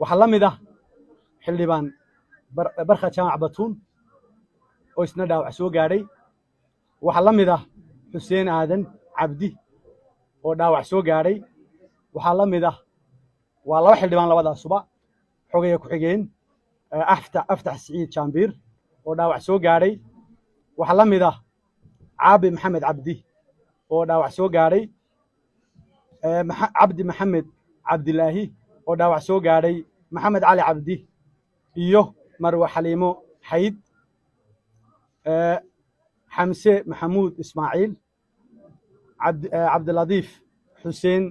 وحلمي ده حلبان برخة جامع بطون ويسنا داوع سو غاري وحلمي ده حسين آدن عبدي وداوع سو غاري وحلمي ده والله حلبان لبدا صبا xogeeyo ku xigeen aftax Saciid Jambiir oo dhaawac soo gaaray waxa la mid ah Caabi Maxamed Cabdi oo dhaawac soo gaaray Cabdi Maxamed Cabdilaahi oo dhaawac soo gaaray Maxamed Cali Cabdi iyo Marwa Xaliimo Xayd Xamse Maxamuud Ismaaciil Cabdiladiif Xuseen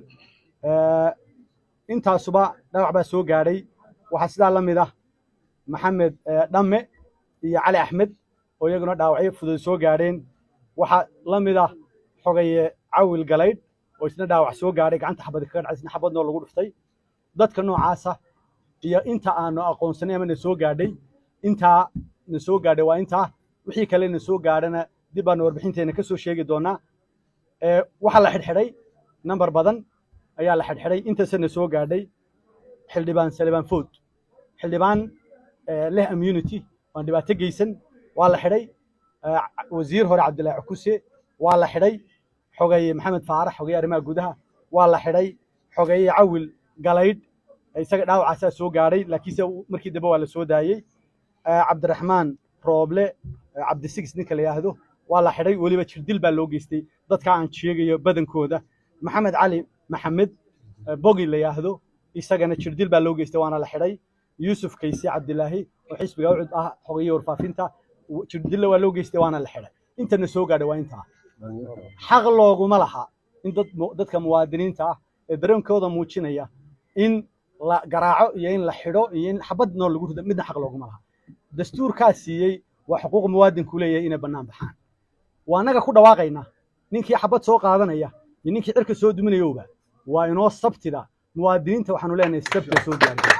intaasuba dhaawac baa soo gaaray waxa sidaa la mid ah maxamed dhamme iyo cali axmed oo iyaguna dhaawacyo fudud soo gaareen waxa la mid ah xogaye cawil galayd oo isna dhaawac soo gaaray gacanta xabad kaga dhacay isna xabadnoo lagu dhuftay dadka noocaasa iyo inta aanu aqoonsanay ama na soo gaadhay intaa na soo gaadhay waa intaa wixii kale na soo gaadhana dib baanu warbixinteena ka soo sheegi doonaa waxa la xidhxidhay nambar badan ayaa la xidhxidhay intaasna na soo gaadhay xildhibaan Salibaan Food xildhibaan leh immunity waan dhibaato geysan waa la xidhay wasiir hore Cabdilaahi Cukuse waa la xidhay xogeeye Maxamed Faarax xogeeye arrimaha gudaha waa la xidhay xogeeye Cawil Galayd isaga dhaawacaas soo gaaray laakiin markii dambe waa la soo daayay Cabdiraxmaan Rooble Cabdi Six ninka la yiraahdo waa la xidhay waliba jirdil baa loo geystay dadka aan sheegayo badankooda Maxamed Cali Maxamed Bogi la yiraahdo isagana jirdil baa loo geystay waana la xidhay Yusuf Kaysi Cabdilaahi oo xisbiga u cid ah xogeeye warfaafinta jirdil waa loo geystay waana la xidhay intana soo gaadhay waa inta xaq looguma laha in dadka muwaadiniinta ah ee dareenkooda muujinaya in la garaaco iyo in la xidho iyo in xabad noo lagu rido midna xaq looguma laha dastuurkaas siiyay waa xuquuq muwaadinku leeyahay inay bannaan baxaan waa anaga ku dhawaaqayna ninkii xabad soo qaadanaya iyo ninkii cirka soo duminayowba waa inoo sabtida muwaadiniinta waxaanu leenahay sabta soo diyaariyo